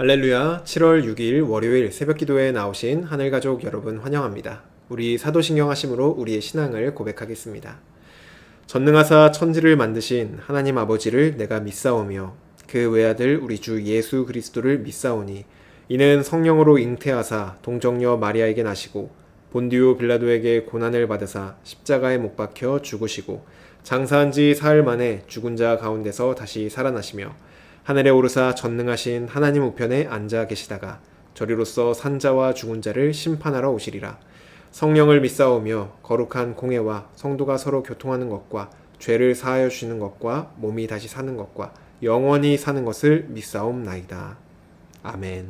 할렐루야, 7월 6일 월요일 새벽기도에 나오신 하늘가족 여러분 환영합니다. 우리 사도신경 하심으로 우리의 신앙을 고백하겠습니다. 전능하사 천지를 만드신 하나님 아버지를 내가 믿사오며 그 외아들 우리 주 예수 그리스도를 믿사오니 이는 성령으로 잉태하사 동정녀 마리아에게 나시고 본디오 빌라도에게 고난을 받으사 십자가에 못 박혀 죽으시고 장사한 지 사흘 만에 죽은 자 가운데서 다시 살아나시며 하늘에 오르사 전능하신 하나님 우편에 앉아 계시다가 저리로서 산자와 죽은 자를 심판하러 오시리라. 성령을 믿사오며 거룩한 공회와 성도가 서로 교통하는 것과 죄를 사하여 주시는 것과 몸이 다시 사는 것과 영원히 사는 것을 믿사옵나이다. 아멘.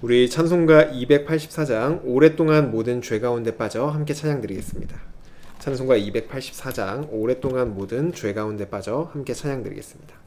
우리 찬송가 284장 오랫동안 모든 죄 가운데 빠져 함께 찬양드리겠습니다. 찬송가 284장 오랫동안 모든 죄 가운데 빠져 함께 찬양드리겠습니다.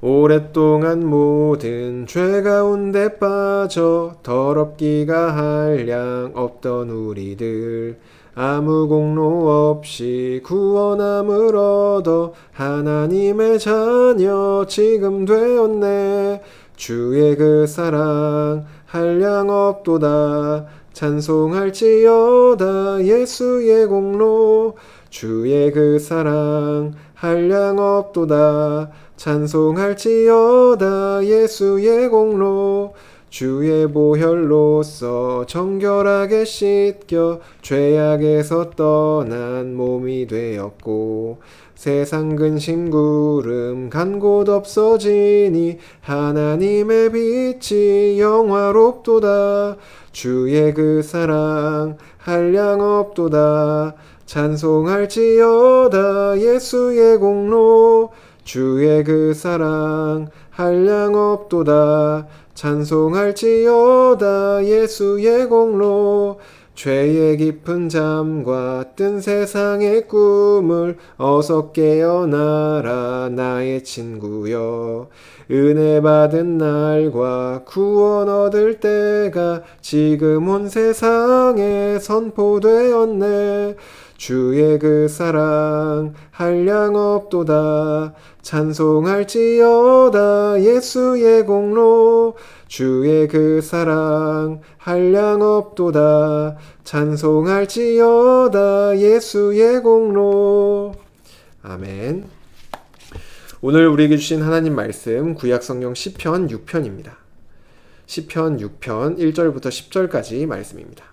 오랫동안 모든 죄 가운데 빠져 더럽기가 한량 없던 우리들 아무 공로 없이 구원함을 얻어 하나님의 자녀 지금 되었네. 주의 그 사랑 한량 없도다. 찬송할지어다 예수의 공로. 주의 그 사랑 한량 없도다. 찬송할지어다 예수의 공로. 주의 보혈로서 정결하게 씻겨 죄악에서 떠난 몸이 되었고 세상 근심 구름 간 곳 없어지니 하나님의 빛이 영화롭도다. 주의 그 사랑 한량 없도다. 찬송할지어다 예수의 공로. 주의 그 사랑 한량 없도다. 찬송할지어다 예수의 공로. 죄의 깊은 잠과 뜬 세상의 꿈을 어서 깨어나라 나의 친구여. 은혜 받은 날과 구원 얻을 때가 지금 온 세상에 선포되었네. 주의 그 사랑 한량 없도다. 찬송할지어다 예수의 공로. 주의 그 사랑 한량 없도다. 찬송할지어다 예수의 공로. 아멘. 오늘 우리에게 주신 하나님 말씀 구약성경 시편 6편입니다. 시편 6편 1절부터 10절까지 말씀입니다.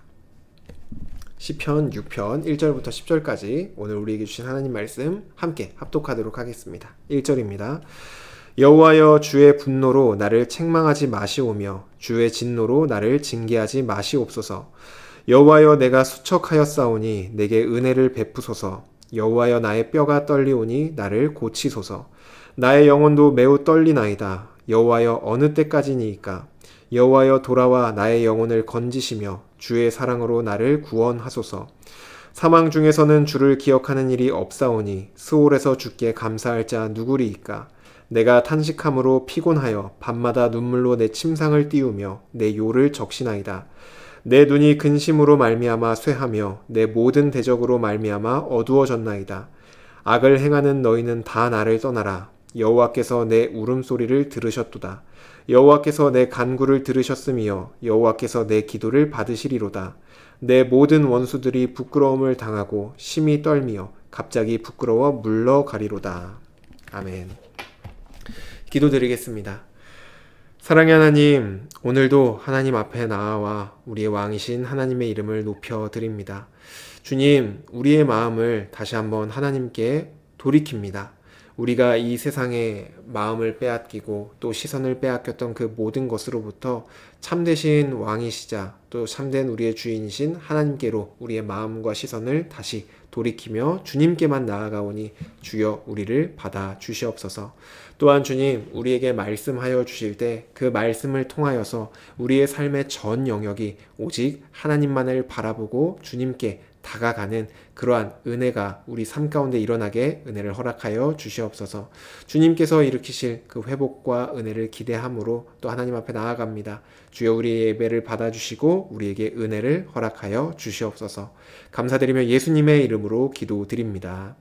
시편 6편 1절부터 10절까지 오늘 우리에게 주신 하나님 말씀 함께 합독하도록 하겠습니다. 1절입니다. 여호와여 주의 분노로 나를 책망하지 마시오며 주의 진노로 나를 징계하지 마시옵소서. 여호와여 내가 수척하였사오니 내게 은혜를 베푸소서. 여호와여 나의 뼈가 떨리오니 나를 고치소서. 나의 영혼도 매우 떨리나이다. 여호와여 어느 때까지니이까. 여호와여 돌아와 나의 영혼을 건지시며 주의 사랑으로 나를 구원하소서. 사망 중에서는 주를 기억하는 일이 없사오니 스올에서 주께 감사할 자 누구리이까. 내가 탄식함으로 피곤하여 밤마다 눈물로 내 침상을 띄우며 내 요를 적시나이다. 내 눈이 근심으로 말미암아 쇠하며 내 모든 대적으로 말미암아 어두워졌나이다. 악을 행하는 너희는 다 나를 떠나라. 여호와께서 내 울음소리를 들으셨도다. 여호와께서 내 간구를 들으셨으며 여호와께서 내 기도를 받으시리로다. 내 모든 원수들이 부끄러움을 당하고 심히 떨미어 갑자기 부끄러워 물러가리로다. 아멘. 기도드리겠습니다. 사랑의 하나님, 오늘도 하나님 앞에 나아와 우리의 왕이신 하나님의 이름을 높여드립니다. 주님, 우리의 마음을 다시 한번 하나님께 돌이킵니다. 우리가 이 세상에 마음을 빼앗기고 또 시선을 빼앗겼던 그 모든 것으로부터 참되신 왕이시자 또 참된 우리의 주인이신 하나님께로 우리의 마음과 시선을 다시 돌이키며 주님께만 나아가오니 주여 우리를 받아 주시옵소서. 또한 주님, 우리에게 말씀하여 주실 때 그 말씀을 통하여서 우리의 삶의 전 영역이 오직 하나님만을 바라보고 주님께 다가가는 그러한 은혜가 우리 삶 가운데 일어나게 은혜를 허락하여 주시옵소서. 주님께서 일으키실 그 회복과 은혜를 기대함으로 또 하나님 앞에 나아갑니다. 주여 우리의 예배를 받아주시고 우리에게 은혜를 허락하여 주시옵소서. 감사드리며 예수님의 이름으로 기도드립니다.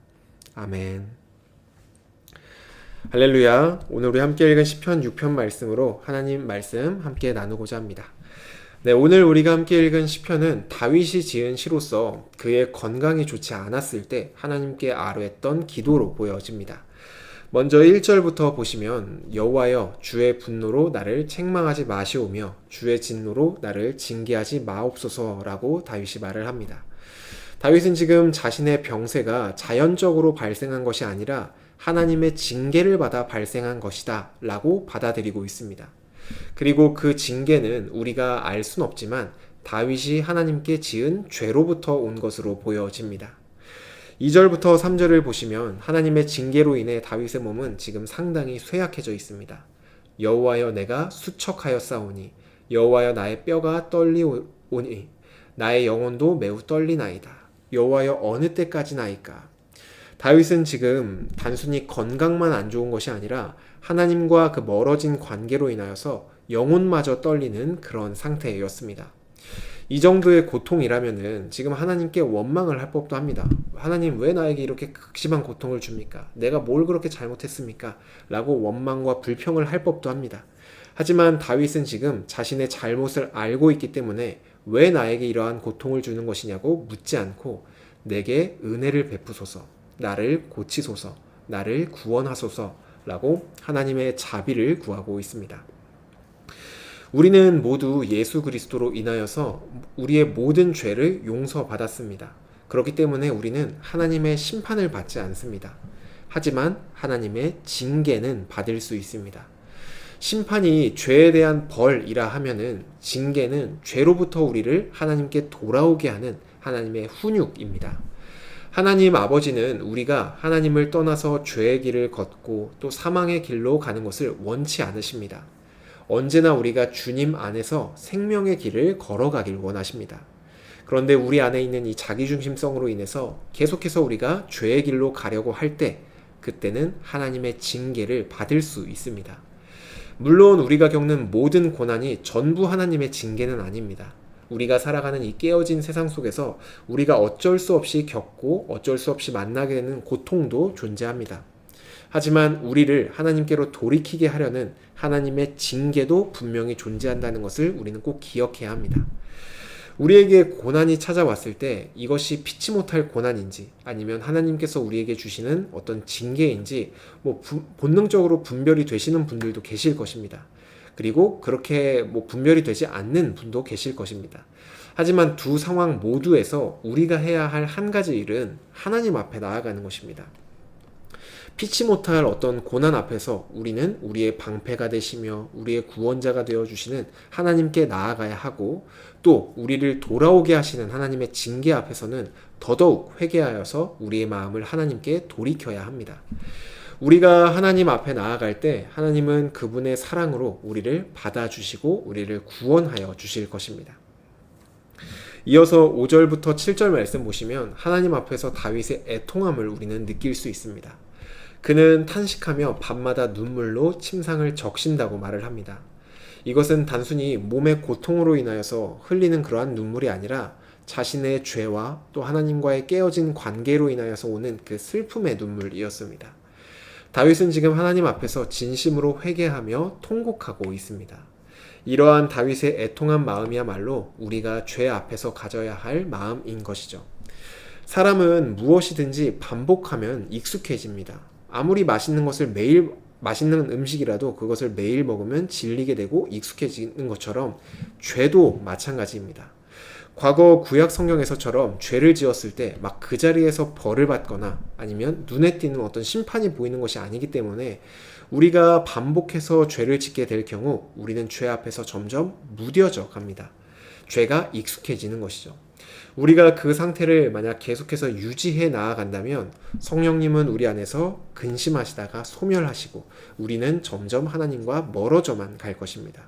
아멘. 할렐루야. 오늘 우리 함께 읽은 시편 6편 말씀으로 하나님 말씀 함께 나누고자 합니다. 네, 오늘 우리가 함께 읽은 시편은 다윗이 지은 시로서 그의 건강이 좋지 않았을 때 하나님께 아뢰했던 기도로 보여집니다. 먼저 1절부터 보시면 여호와여 주의 분노로 나를 책망하지 마시오며 주의 진노로 나를 징계하지 마옵소서라고 다윗이 말을 합니다. 다윗은 지금 자신의 병세가 자연적으로 발생한 것이 아니라 하나님의 징계를 받아 발생한 것이다 라고 받아들이고 있습니다. 그리고 그 징계는 우리가 알 순 없지만 다윗이 하나님께 지은 죄로부터 온 것으로 보여집니다. 2절부터 3절을 보시면 하나님의 징계로 인해 다윗의 몸은 지금 상당히 쇠약해져 있습니다. 여호와여 내가 수척하였사오니 여호와여 나의 뼈가 떨리오니 나의 영혼도 매우 떨리나이다. 여호와여 어느 때까지나이까. 다윗은 지금 단순히 건강만 안 좋은 것이 아니라 하나님과 그 멀어진 관계로 인하여서 영혼마저 떨리는 그런 상태였습니다. 이 정도의 고통이라면은 지금 하나님께 원망을 할 법도 합니다. 하나님 왜 나에게 이렇게 극심한 고통을 줍니까? 내가 뭘 그렇게 잘못했습니까? 라고 원망과 불평을 할 법도 합니다. 하지만 다윗은 지금 자신의 잘못을 알고 있기 때문에 왜 나에게 이러한 고통을 주는 것이냐고 묻지 않고 내게 은혜를 베푸소서, 나를 고치소서, 나를 구원하소서라고 하나님의 자비를 구하고 있습니다. 우리는 모두 예수 그리스도로 인하여서 우리의 모든 죄를 용서받았습니다. 그렇기 때문에 우리는 하나님의 심판을 받지 않습니다. 하지만 하나님의 징계는 받을 수 있습니다. 심판이 죄에 대한 벌이라 하면은 징계는 죄로부터 우리를 하나님께 돌아오게 하는 하나님의 훈육입니다. 하나님 아버지는 우리가 하나님을 떠나서 죄의 길을 걷고 또 사망의 길로 가는 것을 원치 않으십니다. 언제나 우리가 주님 안에서 생명의 길을 걸어가길 원하십니다. 그런데 우리 안에 있는 이 자기중심성으로 인해서 계속해서 우리가 죄의 길로 가려고 할 때 그때는 하나님의 징계를 받을 수 있습니다. 물론 우리가 겪는 모든 고난이 전부 하나님의 징계는 아닙니다. 우리가 살아가는 이 깨어진 세상 속에서 우리가 어쩔 수 없이 겪고 어쩔 수 없이 만나게 되는 고통도 존재합니다. 하지만 우리를 하나님께로 돌이키게 하려는 하나님의 징계도 분명히 존재한다는 것을 우리는 꼭 기억해야 합니다. 우리에게 고난이 찾아왔을 때 이것이 피치 못할 고난인지 아니면 하나님께서 우리에게 주시는 어떤 징계인지 본능적으로 분별이 되시는 분들도 계실 것입니다. 그리고 그렇게 분별이 되지 않는 분도 계실 것입니다. 하지만 두 상황 모두에서 우리가 해야 할 한 가지 일은 하나님 앞에 나아가는 것입니다. 피치 못할 어떤 고난 앞에서 우리는 우리의 방패가 되시며 우리의 구원자가 되어주시는 하나님께 나아가야 하고 또 우리를 돌아오게 하시는 하나님의 징계 앞에서는 더더욱 회개하여서 우리의 마음을 하나님께 돌이켜야 합니다. 우리가 하나님 앞에 나아갈 때 하나님은 그분의 사랑으로 우리를 받아주시고 우리를 구원하여 주실 것입니다. 이어서 5절부터 7절 말씀 보시면 하나님 앞에서 다윗의 애통함을 우리는 느낄 수 있습니다. 그는 탄식하며 밤마다 눈물로 침상을 적신다고 말을 합니다. 이것은 단순히 몸의 고통으로 인하여서 흘리는 그러한 눈물이 아니라 자신의 죄와 또 하나님과의 깨어진 관계로 인하여서 오는 그 슬픔의 눈물이었습니다. 다윗은 지금 하나님 앞에서 진심으로 회개하며 통곡하고 있습니다. 이러한 다윗의 애통한 마음이야말로 우리가 죄 앞에서 가져야 할 마음인 것이죠. 사람은 무엇이든지 반복하면 익숙해집니다. 아무리 맛있는 음식이라도 그것을 매일 먹으면 질리게 되고 익숙해지는 것처럼 죄도 마찬가지입니다. 과거 구약 성경에서처럼 죄를 지었을 때 막 그 자리에서 벌을 받거나 아니면 눈에 띄는 어떤 심판이 보이는 것이 아니기 때문에 우리가 반복해서 죄를 짓게 될 경우 우리는 죄 앞에서 점점 무뎌져 갑니다. 죄가 익숙해지는 것이죠. 우리가 그 상태를 만약 계속해서 유지해 나아간다면 성령님은 우리 안에서 근심하시다가 소멸하시고 우리는 점점 하나님과 멀어져만 갈 것입니다.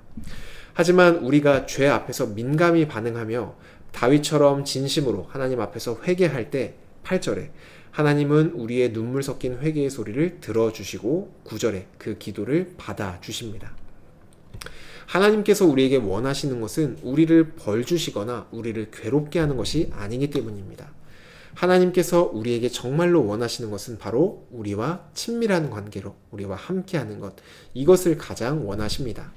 하지만 우리가 죄 앞에서 민감히 반응하며 다윗처럼 진심으로 하나님 앞에서 회개할 때 8절에 하나님은 우리의 눈물 섞인 회개의 소리를 들어주시고 9절에 그 기도를 받아주십니다. 하나님께서 우리에게 원하시는 것은 우리를 벌 주시거나 우리를 괴롭게 하는 것이 아니기 때문입니다. 하나님께서 우리에게 정말로 원하시는 것은 바로 우리와 친밀한 관계로 우리와 함께하는 것, 이것을 가장 원하십니다.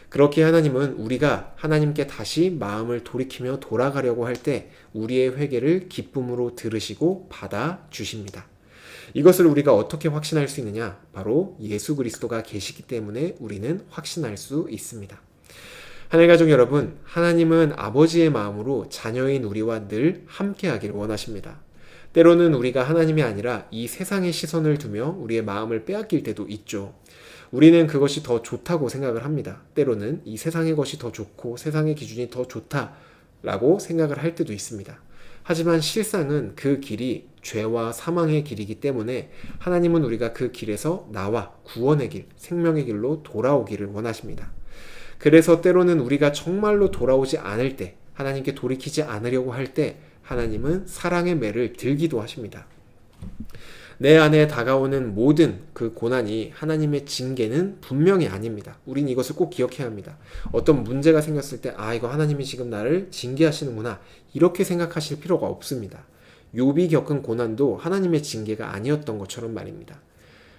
그렇게 하나님은 우리가 하나님께 다시 마음을 돌이키며 돌아가려고 할 때 우리의 회개를 기쁨으로 들으시고 받아 주십니다. 이것을 우리가 어떻게 확신할 수 있느냐? 바로 예수 그리스도가 계시기 때문에 우리는 확신할 수 있습니다. 하늘가족 여러분, 하나님은 아버지의 마음으로 자녀인 우리와 늘 함께하길 원하십니다. 때로는 우리가 하나님이 아니라 이 세상의 시선을 두며 우리의 마음을 빼앗길 때도 있죠. 우리는 그것이 더 좋다고 생각을 합니다. 때로는 이 세상의 것이 더 좋고 세상의 기준이 더 좋다라고 생각을 할 때도 있습니다. 하지만 실상은 그 길이 죄와 사망의 길이기 때문에 하나님은 우리가 그 길에서 나와 구원의 길, 생명의 길로 돌아오기를 원하십니다. 그래서 때로는 우리가 정말로 돌아오지 않을 때, 하나님께 돌이키지 않으려고 할 때 하나님은 사랑의 매를 들기도 하십니다. 내 안에 다가오는 모든 그 고난이 하나님의 징계는 분명히 아닙니다. 우린 이것을 꼭 기억해야 합니다. 어떤 문제가 생겼을 때 이거 하나님이 지금 나를 징계하시는구나, 이렇게 생각하실 필요가 없습니다. 욥이 겪은 고난도 하나님의 징계가 아니었던 것처럼 말입니다.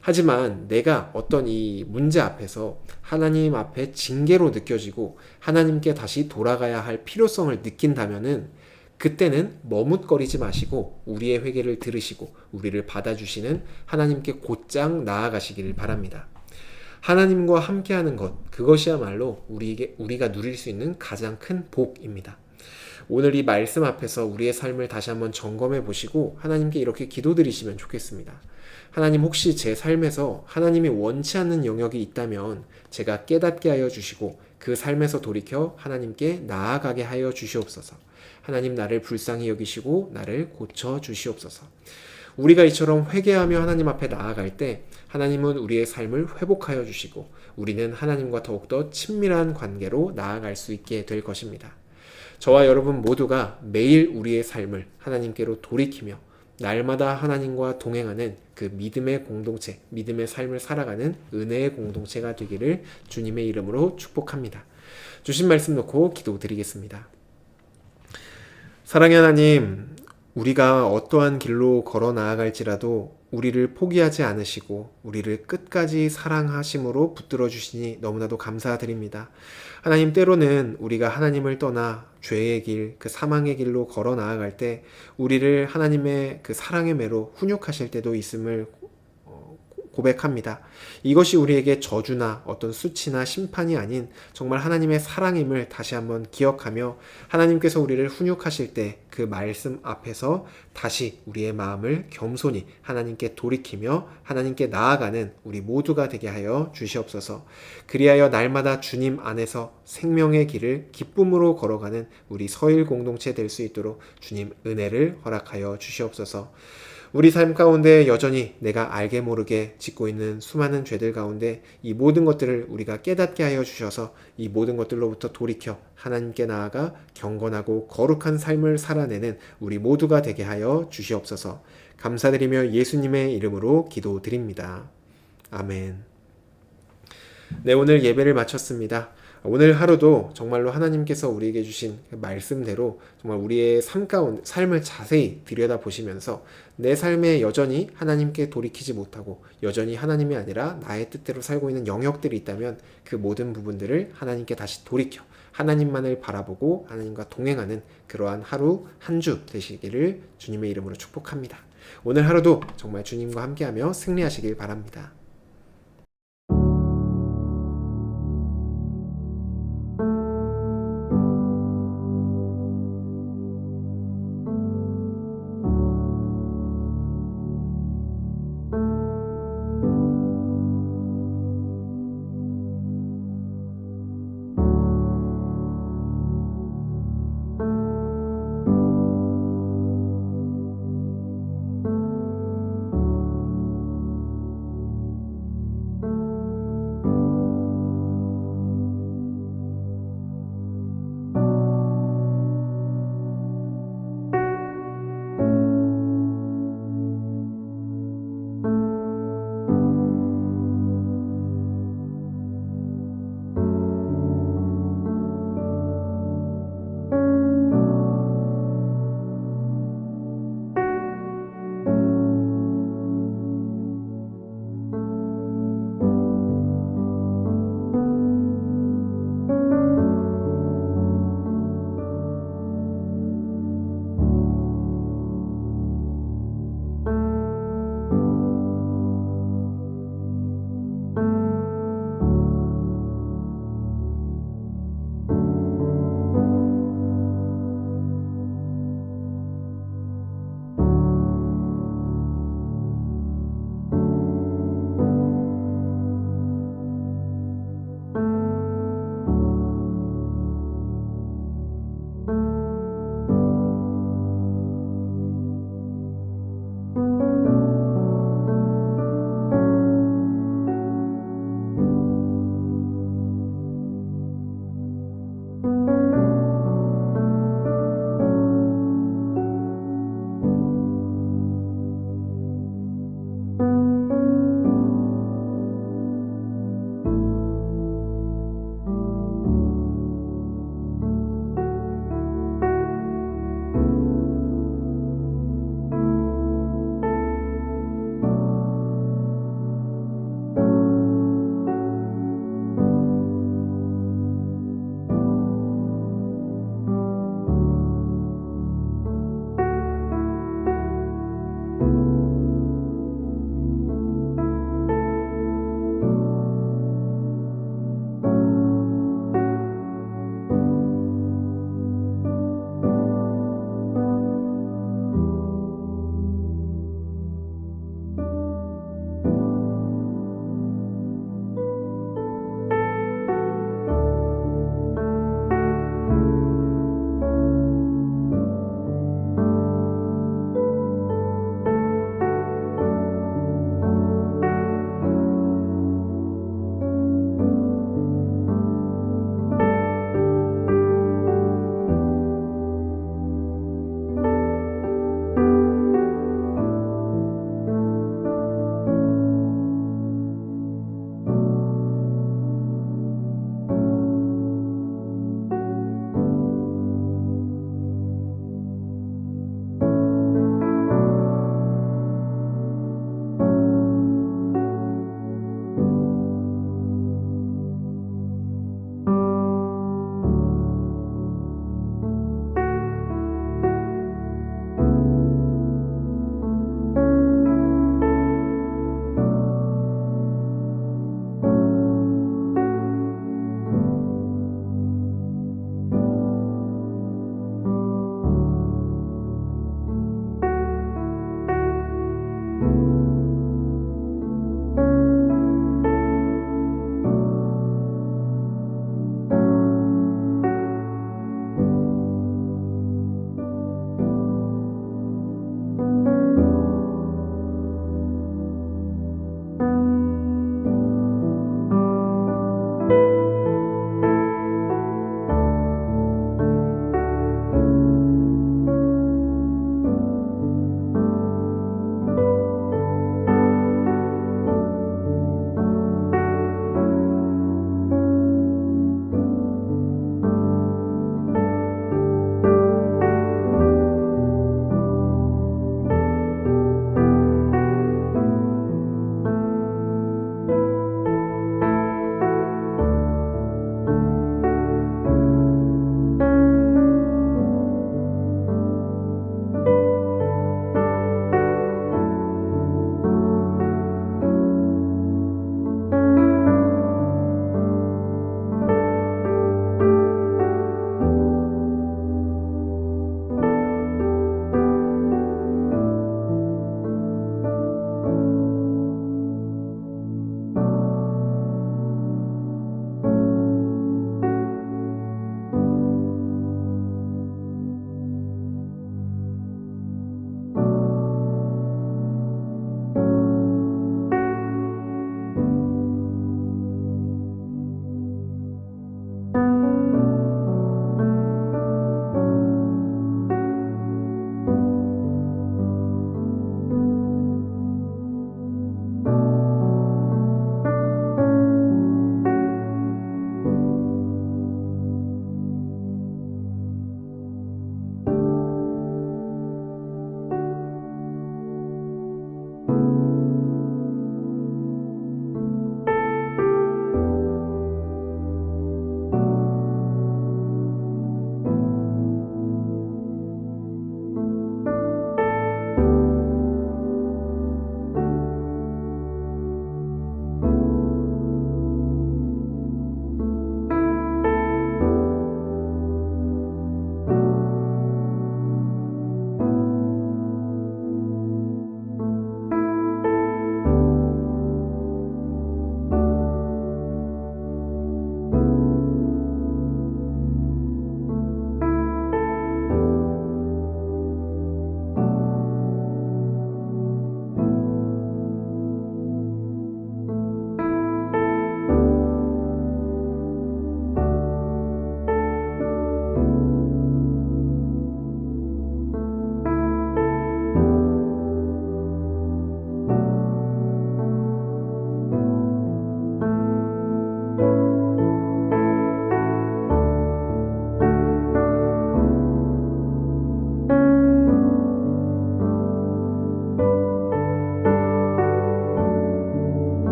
하지만 내가 어떤 이 문제 앞에서 하나님 앞에 징계로 느껴지고 하나님께 다시 돌아가야 할 필요성을 느낀다면은 그때는 머뭇거리지 마시고 우리의 회개를 들으시고 우리를 받아주시는 하나님께 곧장 나아가시기를 바랍니다. 하나님과 함께하는 것, 그것이야말로 우리가 누릴 수 있는 가장 큰 복입니다. 오늘 이 말씀 앞에서 우리의 삶을 다시 한번 점검해 보시고 하나님께 이렇게 기도드리시면 좋겠습니다. 하나님, 혹시 제 삶에서 하나님이 원치 않는 영역이 있다면 제가 깨닫게 하여 주시고 그 삶에서 돌이켜 하나님께 나아가게 하여 주시옵소서. 하나님, 나를 불쌍히 여기시고 나를 고쳐 주시옵소서. 우리가 이처럼 회개하며 하나님 앞에 나아갈 때 하나님은 우리의 삶을 회복하여 주시고 우리는 하나님과 더욱더 친밀한 관계로 나아갈 수 있게 될 것입니다. 저와 여러분 모두가 매일 우리의 삶을 하나님께로 돌이키며 날마다 하나님과 동행하는 그 믿음의 공동체, 믿음의 삶을 살아가는 은혜의 공동체가 되기를 주님의 이름으로 축복합니다. 주신 말씀 놓고 기도드리겠습니다. 사랑의 하나님, 우리가 어떠한 길로 걸어 나아갈지라도 우리를 포기하지 않으시고 우리를 끝까지 사랑하심으로 붙들어 주시니 너무나도 감사드립니다. 하나님, 때로는 우리가 하나님을 떠나 죄의 길, 그 사망의 길로 걸어 나아갈 때 우리를 하나님의 그 사랑의 매로 훈육하실 때도 있음을 고백합니다. 이것이 우리에게 저주나 어떤 수치나 심판이 아닌 정말 하나님의 사랑임을 다시 한번 기억하며 하나님께서 우리를 훈육하실 때 그 말씀 앞에서 다시 우리의 마음을 겸손히 하나님께 돌이키며 하나님께 나아가는 우리 모두가 되게 하여 주시옵소서. 그리하여 날마다 주님 안에서 생명의 길을 기쁨으로 걸어가는 우리 서일 공동체 될 수 있도록 주님 은혜를 허락하여 주시옵소서. 우리 삶 가운데 여전히 내가 알게 모르게 짓고 있는 수많은 죄들 가운데 이 모든 것들을 우리가 깨닫게 하여 주셔서 이 모든 것들로부터 돌이켜 하나님께 나아가 경건하고 거룩한 삶을 살아내는 우리 모두가 되게 하여 주시옵소서. 감사드리며 예수님의 이름으로 기도드립니다. 아멘. 네, 오늘 예배를 마쳤습니다. 오늘 하루도 정말로 하나님께서 우리에게 주신 그 말씀대로 정말 우리의 삶을 자세히 들여다보시면서 내 삶에 여전히 하나님께 돌이키지 못하고 여전히 하나님이 아니라 나의 뜻대로 살고 있는 영역들이 있다면 그 모든 부분들을 하나님께 다시 돌이켜 하나님만을 바라보고 하나님과 동행하는 그러한 하루 한 주 되시기를 주님의 이름으로 축복합니다. 오늘 하루도 정말 주님과 함께하며 승리하시길 바랍니다.